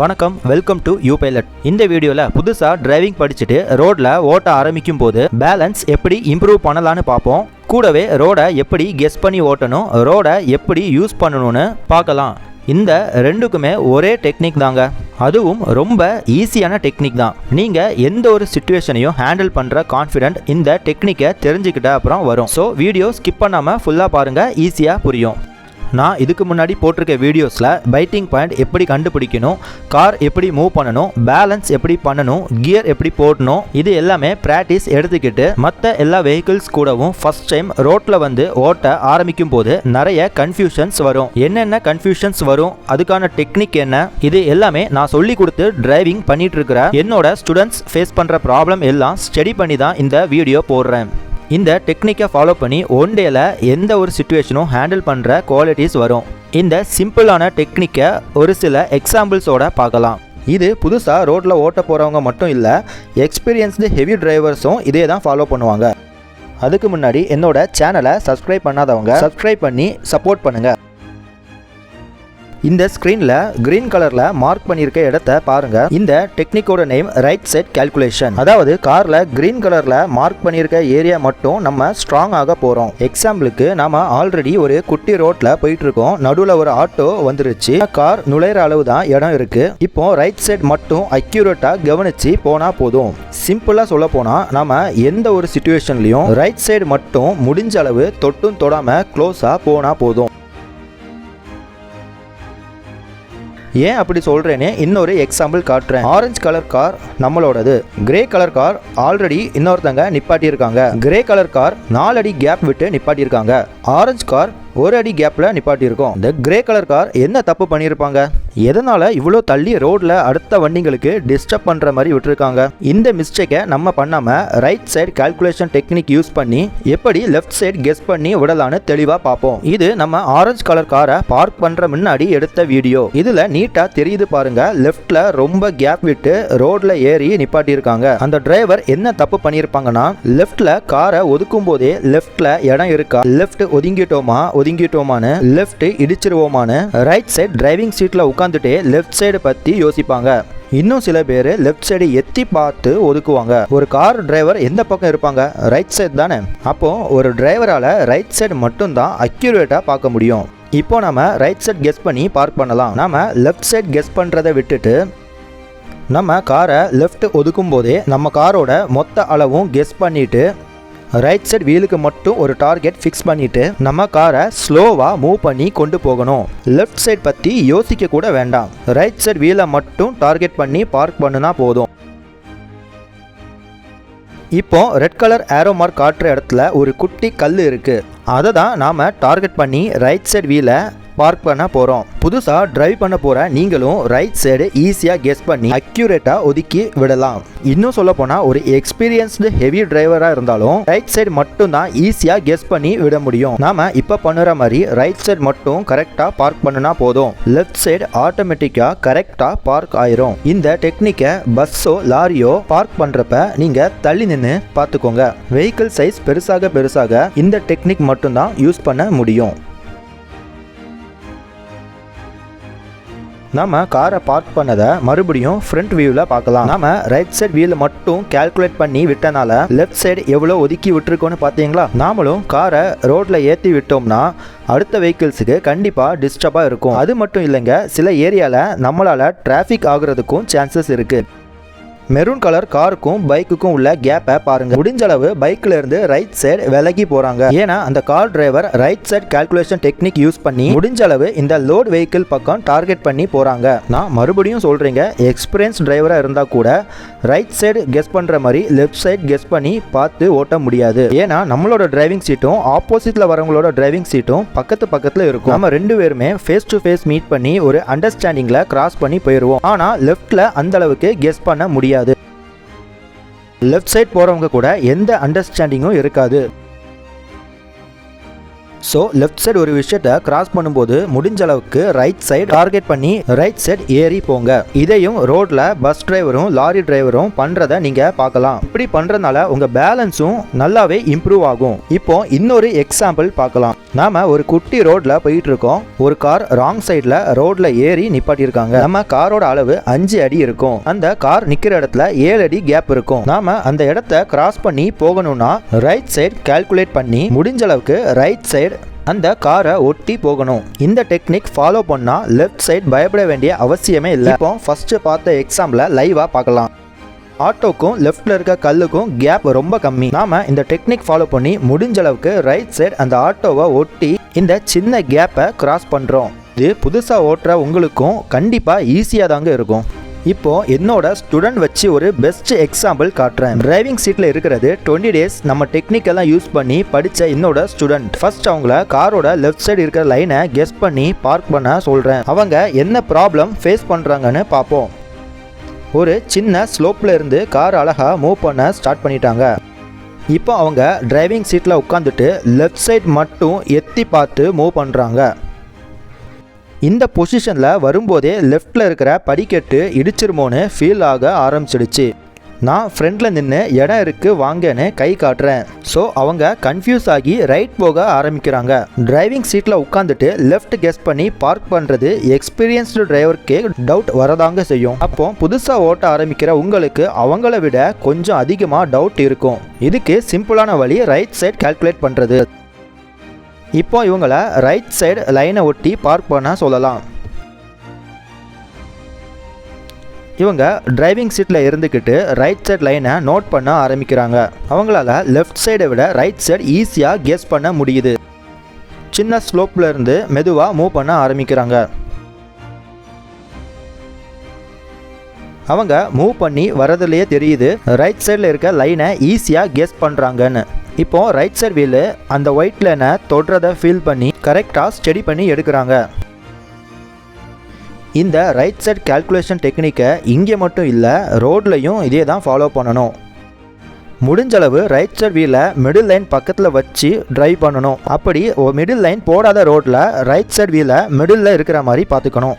வணக்கம், welcome to you pilot. இந்த வீடியோல புதுசா டிரைவிங் படிச்சுட்டு ரோட்ல ஓட்ட ஆரம்பிக்கும் போது பேலன்ஸ் எப்படி இம்ப்ரூவ் பண்ணலான்னு பார்ப்போம். கூடவே ரோட எப்படி கெஸ் பண்ணி ஓட்டணும், ரோட எப்படி யூஸ் பண்ணணும்னு பார்க்கலாம். இந்த ரெண்டுக்குமே ஒரே டெக்னிக் தாங்க, அதுவும் ரொம்ப ஈஸியான டெக்னிக் தான். நீங்கள் எந்த ஒரு சிச்சுவேஷனையும் ஹேண்டில் பண்ணுற கான்ஃபிடென்ட் இந்த டெக்னிக்கை தெரிஞ்சுக்கிட்ட அப்புறம் வரும். ஸோ வீடியோ ஸ்கிப் பண்ணாமல் ஃபுல்லாக பாருங்கள், ஈஸியாக புரியும். நான் இதுக்கு முன்னாடி போட்டிருக்க வீடியோஸில் பைட்டிங் பாயிண்ட் எப்படி கண்டுபிடிக்கணும், கார் எப்படி மூவ் பண்ணணும், பேலன்ஸ் எப்படி பண்ணணும், கியர் எப்படி போடணும், இது எல்லாமே ப்ராக்டிஸ் எடுத்துக்கிட்டு மற்ற எல்லா வெஹிக்கிள்ஸ் கூடவும் ஃபர்ஸ்ட் டைம் ரோட்டில் வந்து ஓட்ட ஆரம்பிக்கும் போது நிறைய கன்ஃபியூஷன்ஸ் வரும். என்னென்ன கன்ஃபியூஷன்ஸ் வரும், அதுக்கான டெக்னிக் என்ன, இது எல்லாமே நான் சொல்லி கொடுத்து டிரைவிங் பண்ணிட்டு இருக்கிற என்னோட ஸ்டூடெண்ட்ஸ் ஃபேஸ் பண்ணுற ப்ராப்ளம் எல்லாம் ஸ்டடி பண்ணி தான் இந்த வீடியோ போடுறேன். இந்த டெக்னிக்கை ஃபாலோ பண்ணி ஒன் டேல எந்த ஒரு சிச்சுவேஷனும் ஹேண்டில் பண்ணுற குவாலிட்டிஸ் வரும். இந்த சிம்பிளான டெக்னிக்கை ஒரு சில எக்ஸாம்பிள்ஸோட பார்க்கலாம். இது புதுசாக ரோட்டில் ஓட்ட போகிறவங்க மட்டும் இல்லை, எக்ஸ்பீரியன்ஸ்டு ஹெவி டிரைவர்ஸும் இதே தான் ஃபாலோ பண்ணுவாங்க. அதுக்கு முன்னாடி என்னோட சேனலை சப்ஸ்கிரைப் பண்ணாதவங்க சப்ஸ்கிரைப் பண்ணி சப்போர்ட் பண்ணுங்கள். இந்த ஸ்க்ரீனில் கிரீன் கலரில் மார்க் பண்ணியிருக்க இடத்த பாருங்க. இந்த டெக்னிக்கோட நேம் ரைட் சைட் கால்குலேஷன். அதாவது காரில் கிரீன் கலரில் மார்க் பண்ணியிருக்க ஏரியா மட்டும் நம்ம ஸ்ட்ராங் ஆக போகிறோம். எக்ஸாம்பிளுக்கு நம்ம ஆல்ரெடி ஒரு குட்டி ரோட்டில் போயிட்டு இருக்கோம், நடுவில் ஒரு ஆட்டோ வந்துருச்சு, கார் நுழையிற அளவு தான் இடம் இருக்கு. இப்போ ரைட் சைட் மட்டும் அக்யூரேட்டாக கவனிச்சு போனா போதும். சிம்பிளாக சொல்ல போனால் நம்ம எந்த ஒரு சிச்சுவேஷன்லையும் ரைட் சைடு மட்டும் முடிஞ்ச அளவு தொட்டும் தொடாமல் க்ளோஸாக போனால் போதும். ஏன் அப்படி சொல்கிறேன்னு இன்னொரு எக்ஸாம்பிள் காட்டுறேன். ஆரஞ்சு கலர் கார் நம்மளோடது, கிரே கலர் கார் ஆல்ரெடி இன்னொருத்தங்க நிப்பாட்டியிருக்காங்க. கிரே கலர் கார் 4 அடி கேப் விட்டு நிப்பாட்டியிருக்காங்க. ஆரஞ்சு கார் 1 அடி கேப்பில் நிப்பாட்டியிருக்கோம். இந்த கிரே கலர் கார் என்ன தப்பு பண்ணியிருப்பாங்க? எதனால் இவ்வளோ தள்ளி ரோட்டில் அடுத்த வண்டிங்களுக்கு டிஸ்டர்ப் பண்ணுற மாதிரி விட்டுருக்காங்க? இந்த மிஸ்டேக்கை நம்ம பண்ணாமல் right side calculation technique use பண்ணி எப்படி லெஃப்ட் சைடு கெஸ் பண்ணி விடலான்னு தெளிவாக பார்ப்போம். இது நம்ம ஆரஞ்சு கலர் காரை பார்க் பண்ணுற முன்னாடி எடுத்த வீடியோ. இதில் நீட்டாக தெரியுது பாருங்க, லெஃப்டில் ரொம்ப கேப் விட்டு ரோட்டில் ஏறி நிப்பாட்டியிருக்காங்க. அந்த டிரைவர் என்ன தப்பு பண்ணியிருப்பாங்கன்னா, லெஃப்டில் காரை ஒதுக்கும் போதே லெஃப்டில் இடம் இருக்கா, லெஃப்ட் ஒதுங்கிட்டோமான்னு, லெஃப்ட் இடிச்சிருவோமான்னு ரைட் சைடு டிரைவிங் சீட்டில் உட்காந்துட்டே லெஃப்ட் சைடு பற்றி யோசிப்பாங்க. இன்னும் சில பேர் லெஃப்ட் சைடு எத்தி பார்த்து ஒதுக்குவாங்க. ஒரு கார் டிரைவர் எந்த பக்கம் இருப்பாங்க? ரைட் சைடு தானே. அப்போ ஒரு டிரைவரால் ரைட் சைடு மட்டும்தான் அக்யூரேட்டாக பார்க்க முடியும். இப்போ நம்ம ரைட் சைடு கெஸ் பண்ணி பார்க் பண்ணலாம். நம்ம லெஃப்ட் சைடு கெஸ் பண்ணுறதை விட்டுட்டு நம்ம காரை லெஃப்ட் ஒதுக்கும் போதே நம்ம காரோட மொத்த அளவும் கெஸ் பண்ணிட்டு ரைட் சைடு வீலுக்கு மட்டும் ஒரு டார்கெட் ஃபிக்ஸ் பண்ணிட்டு நம்ம காரை ஸ்லோவாக மூவ் பண்ணி கொண்டு போகணும். லெஃப்ட் சைடு பற்றி யோசிக்க கூட வேண்டாம், ரைட் சைடு வீலை மட்டும் டார்கெட் பண்ணி பார்க் பண்ணுனா போதும். இப்போ ரெட் கலர் ஏரோ மார்க் காட்டுற இடத்துல ஒரு குட்டி கல் இருக்கு, அதை தான் நாம் டார்கெட் பண்ணி ரைட் சைடு வீலை பார்க் பண்ண போகிறோம். புதுசாக டிரைவ் பண்ண போகிற நீங்களும் ரைட் சைடு ஈஸியாக கெஸ் பண்ணி அக்யூரேட்டாக ஒதுக்கி விடலாம். இன்னும் சொல்ல போனால் ஒரு எக்ஸ்பீரியன்ஸ்டு ஹெவி டிரைவராக இருந்தாலும் ரைட் சைடு மட்டும் தான் ஈஸியாக கெஸ் பண்ணி விட முடியும். நாம் இப்போ பண்ணுற மாதிரி ரைட் சைடு மட்டும் கரெக்டாக பார்க் பண்ணுனா போதும், லெஃப்ட் சைடு ஆட்டோமேட்டிக்காக கரெக்டாக பார்க் ஆயிரும். இந்த டெக்னிக்கை பஸ்ஸோ லாரியோ பார்க் பண்ணுறப்ப நீங்கள் தள்ளி நின்று பார்த்துக்கோங்க. வெஹிக்கிள் சைஸ் பெருசாக இந்த டெக்னிக் மட்டும்தான் யூஸ் பண்ண முடியும். நம்ம காரை பார்க் பண்ணதை மறுபடியும் ஃப்ரண்ட் வியூவில் பார்க்கலாம். நம்ம ரைட் சைடு வீலை மட்டும் கால்குலேட் பண்ணி விட்டனால லெஃப்ட் சைடு எவ்வளோ ஒதுக்கி விட்டுருக்கோன்னு பார்த்தீங்களா? நாமளும் காரை ரோட்டில் ஏற்றி விட்டோம்னா அடுத்த வெஹிக்கிள்ஸுக்கு கண்டிப்பாக டிஸ்டர்பாக இருக்கும். அது மட்டும் இல்லைங்க, சில ஏரியாவில் நம்மளால் டிராஃபிக் ஆகுறதுக்கும் சான்சஸ் இருக்குது. மெரூன் கலர் காருக்கும் பைக்குக்கும் உள்ள கேப்பை பாருங்க. முடிஞ்ச அளவு பைக்ல இருந்து ரைட் சைடு விலகி போறாங்க. ஏன்னா அந்த car driver right side calculation technique use பண்ணி முடிஞ்ச அளவு இந்த லோட் வெஹிக்கிள் பக்கம் டார்கெட் பண்ணி போறாங்க. நான் மறுபடியும் சொல்றேங்க, எக்ஸ்பீரியன்ஸ் டிரைவரா இருந்தா கூட ரைட் சைடு கெஸ் பண்ற மாதிரி லெஃப்ட் சைடு கெஸ் பண்ணி பார்த்து ஓட்ட முடியாது. ஏன்னா நம்மளோட டிரைவிங் சீட்டும் ஆப்போசிட்ல வரவங்களோட டிரைவிங் சீட்டும் பக்கத்துல இருக்கும். நம்ம ரெண்டு பேருமே ஃபேஸ் டு ஃபேஸ் மீட் பண்ணி ஒரு அண்டர்ஸ்டாண்டிங்ல கிராஸ் பண்ணி போயிடுவோம். ஆனா லெஃப்ட்ல அந்த அளவுக்கு கெஸ் பண்ண முடியாது. லெஃப்ட் சைட் போகிறவங்க கூட எந்த அண்டர்ஸ்டாண்டிங்கும் இருக்காது. ஸோ லெஃப்ட் சைடு ஒரு விஷயத்தை கிராஸ் பண்ணும்போது முடிஞ்ச அளவுக்கு ரைட் சைடு டார்கெட் பண்ணி ரைட் சைடு ஏறி போங்க. இதையும் ரோட்ல பஸ் டிரைவரும் லாரி டிரைவரும் பண்றத நீங்க பார்க்கலாம். இப்படி பண்றதுனால உங்க பேலன்ஸும் நல்லாவே இம்ப்ரூவ் ஆகும். இப்போ இன்னொரு எக்ஸாம்பிள் பார்க்கலாம். நாம ஒரு குட்டி ரோட்ல போயிட்டு இருக்கோம். ஒரு கார் ராங் சைட்ல ரோட்ல ஏறி நிப்பாட்டியிருக்காங்க. நம்ம காரோட அளவு 5 அடி இருக்கும். அந்த கார் நிக்கிற இடத்துல 7 அடி கேப் இருக்கும். நாம அந்த இடத்தை கிராஸ் பண்ணி போகணும்னா ரைட் சைடு கால்குலேட் பண்ணி முடிஞ்ச அளவுக்கு ரைட் சைடு அந்த காரை ஒட்டி போகணும். இந்த டெக்னிக் ஃபாலோ பண்ணா லெஃப்ட் சைடு பயப்பட வேண்டிய அவசியமே இல்லை. இப்போ ஃபர்ஸ்ட் பார்த்த எக்ஸாம்பிள லைவா பார்க்கலாம். ஆட்டோக்கும் லெஃப்ட்ல இருக்க கல்லுக்கும் கேப் ரொம்ப கம்மி. நாம இந்த டெக்னிக் ஃபாலோ பண்ணி முடிஞ்ச அளவுக்கு ரைட் சைடு அந்த ஆட்டோவை ஒட்டி இந்த சின்ன கேப்பை கிராஸ் பண்றோம். இது புதுசா ஓட்டுற உங்களுக்கும் கண்டிப்பா ஈஸியா தாங்க இருக்கும். இப்போ என்னோட ஸ்டூடெண்ட் வச்சு ஒரு பெஸ்ட் எக்ஸாம்பிள் காட்டுறேன். டிரைவிங் சீட்ல இருக்கிறது 20 டேஸ் நம்ம டெக்னிக் எல்லாம் யூஸ் பண்ணி படிச்ச என்னோட ஸ்டூடெண்ட். ஃபர்ஸ்ட் அவங்கள காரோட லெஃப்ட் சைடு இருக்கிற லைனை கெஸ் பண்ணி பார்க் பண்ண சொல்றேன். அவங்க என்ன ப்ராப்ளம் ஃபேஸ் பண்றாங்கன்னு பார்ப்போம். ஒரு சின்ன ஸ்லோப்ல இருந்து கார் அழகா மூவ் பண்ண ஸ்டார்ட் பண்ணிட்டாங்க. இப்போ அவங்க டிரைவிங் சீட்ல உட்காந்துட்டு லெஃப்ட் சைடு மட்டும் எத்தி பார்த்து மூவ் பண்றாங்க. இந்த பொசிஷனில் வரும்போதே லெஃப்டில் இருக்கிற படிக்கட்டு இடிச்சிருமோன்னு ஃபீல் ஆக ஆரம்பிச்சிடுச்சு. நான் ஃப்ரெண்டில் நின்று இடம் இருக்கு வாங்கன்னு கை காட்டுறேன். ஸோ அவங்க கன்ஃபியூஸ் ஆகி ரைட் போக ஆரம்பிக்கிறாங்க. டிரைவிங் சீட்டில் உட்காந்துட்டு லெஃப்ட் கெஸ் பண்ணி பார்க் பண்ணுறது எக்ஸ்பீரியன்ஸ்டு டிரைவருக்கே டவுட் வரதாங்க செய்யும். அப்போ புதுசாக ஓட்ட ஆரம்பிக்கிற உங்களுக்கு அவங்கள விட கொஞ்சம் அதிகமாக டவுட் இருக்கும். இதுக்கு சிம்பிளான வழி ரைட் சைடு கால்குலேட் பண்ணுறது. இப்போ இவங்களை ரைட் சைடு லைனை ஒட்டி பார்க் பண்ண சொல்லலாம். இவங்க டிரைவிங் சீட்டில் இருந்துக்கிட்டு ரைட் சைடு லைனை நோட் பண்ண ஆரம்பிக்கிறாங்க. அவங்களால லெஃப்ட் சைடை விட ரைட் சைடு ஈஸியாக கெஸ் பண்ண முடியுது. சின்ன ஸ்லோப்பில் இருந்து மெதுவாக மூவ் பண்ண ஆரம்பிக்கிறாங்க. அவங்க மூவ் பண்ணி வரதுலேயே தெரியுது ரைட் சைடில் இருக்க லைனை ஈஸியாக கெஸ் பண்ணுறாங்கன்னு. இப்போ ரைட் சைடு வீலு அந்த ஒயிட் லைனை தொடுறதை ஃபீல் பண்ணி கரெக்டாக ஸ்டடி பண்ணி எடுக்கிறாங்க. இந்த ரைட் சைடு கால்குலேஷன் டெக்னிக்கை இங்கே மட்டும் இல்லை ரோட்லையும் இதே தான் ஃபாலோ பண்ணணும். முடிஞ்சளவு ரைட் சைடு வீலை மிடில் லைன் பக்கத்தில் வச்சு டிரைவ் பண்ணணும். அப்படி மிடில் லைன் போடாத ரோட்டில் ரைட் சைடு வீலை மிடில் இருக்கிற மாதிரி பார்த்துக்கணும்.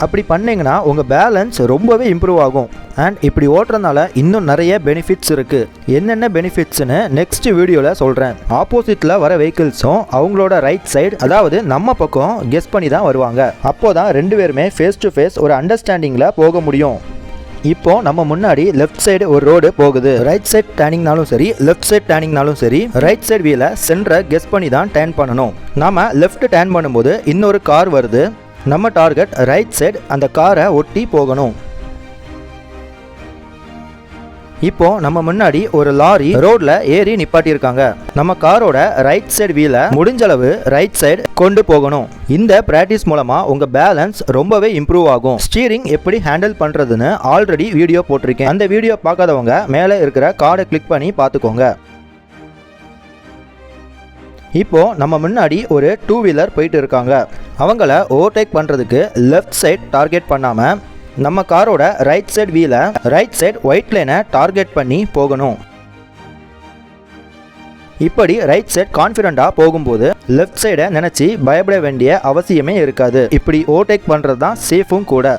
அப்படி பண்ணிங்கன்னா உங்கள் பேலன்ஸ் ரொம்பவே இம்ப்ரூவ் ஆகும். அண்ட் இப்படி ஓட்டுறதுனால இன்னும் நிறைய பெனிஃபிட்ஸ் இருக்குது. என்னென்ன பெனிஃபிட்ஸ்னு நெக்ஸ்ட் வீடியோவில் சொல்கிறேன். ஆப்போசிட்டில் வர வெஹிக்கிள்ஸும் அவங்களோட ரைட் சைடு அதாவது நம்ம பக்கம் கெஸ் பண்ணி தான் வருவாங்க. அப்போ தான் 2 பேருமே ஃபேஸ் டு ஃபேஸ் ஒரு அண்டர்ஸ்டாண்டிங்கில் போக முடியும். இப்போ நம்ம முன்னாடி லெஃப்ட் சைடு ஒரு ரோடு போகுது. ரைட் சைடு டேர்னிங்னாலும் சரி லெஃப்ட் சைடு டேர்னிங்னாலும் சரி ரைட் சைடு வீலை சென்டரை கெஸ் பண்ணி தான் டேர்ன் பண்ணணும். நாம லெஃப்ட் டேர்ன் பண்ணும்போது இன்னொரு கார் வருது. நம்ம டார்கெட் ரைட் சைடு அந்த காரை ஒட்டி போகணும். இப்போ நம்ம முன்னாடி ஒரு லாரி ரோட்ல ஏறி நிப்பாட்டியிருக்காங்க. நம்ம காரோட ரைட் சைடு வீலை முடிஞ்சளவு ரைட் சைடு கொண்டு போகணும். இந்த பிராக்டிஸ் மூலமா உங்க பேலன்ஸ் ரொம்பவே இம்ப்ரூவ் ஆகும். ஸ்டீரிங் எப்படி ஹேண்டில் பண்றதுன்னு ஆல்ரெடி வீடியோ போட்டிருக்கேன். அந்த வீடியோ பார்க்காதவங்க மேலே இருக்கிற கார்டை கிளிக் பண்ணி பார்த்துக்கோங்க. இப்போ நம்ம முன்னாடி ஒரு 2 வீலர் போயிட்டு இருக்காங்க. அவங்கள ஓவர்டேக் பண்ணுறதுக்கு லெஃப்ட் சைடு டார்கெட் பண்ணாமல் நம்ம காரோட ரைட் சைடு வீலை ரைட் சைடு ஒயிட் லைனை டார்கெட் பண்ணி போகணும். இப்படி ரைட் சைடு கான்ஃபிடென்ட்டாக போகும்போது லெஃப்ட் சைடை நினச்சி பயப்பட வேண்டிய அவசியமே இருக்காது. இப்படி ஓவர்டேக் பண்ணுறது தான் சேஃபும் கூட.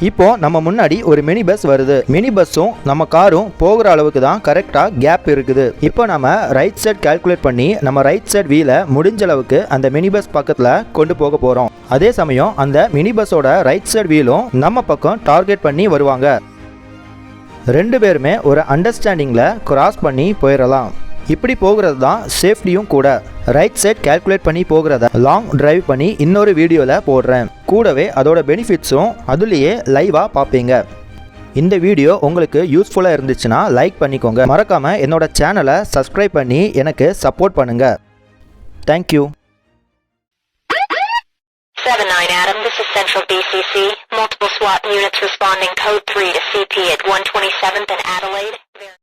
இப்போ நம்ம முன்னாடி ஒரு மினி பஸ் வருது. மினி பஸ்ஸும் நம்ம காரும் போகிற அளவுக்கு தான் கரெக்டாக கேப் இருக்குது. இப்போ நம்ம ரைட் சைடு கால்குலேட் பண்ணி நம்ம ரைட் சைடு வீலை முடிஞ்ச அளவுக்கு அந்த மினி பஸ் பக்கத்தில் கொண்டு போக போகிறோம். அதே சமயம் அந்த மினி பஸ்ஸோட ரைட் சைடு வீலும் நம்ம பக்கம் டார்கெட் பண்ணி வருவாங்க. 2 பேருமே ஒரு அண்டர்ஸ்டாண்டிங்கில் கிராஸ் பண்ணி போயிடலாம். இப்படி போகிறது தான் சேஃப்டியும் கூட. ரைட் சைடு கால்குலேட் பண்ணி போகிறத லாங் டிரைவ் பண்ணி இன்னொரு வீடியோவில் போடுறேன். கூடவே அதோட பெனிஃபிட்ஸும் அதுலேயே லைவாக பார்ப்பீங்க. இந்த வீடியோ உங்களுக்கு யூஸ்ஃபுல்லாக இருந்துச்சுன்னா லைக் பண்ணிக்கோங்க. மறக்காமல் என்னோட சேனலை சப்ஸ்கிரைப் பண்ணி எனக்கு சப்போர்ட் பண்ணுங்கள். Thank you. 79 Adam, this is Central BCC. Multiple SWAT units responding code 3 to CP at 127th and Adelaide.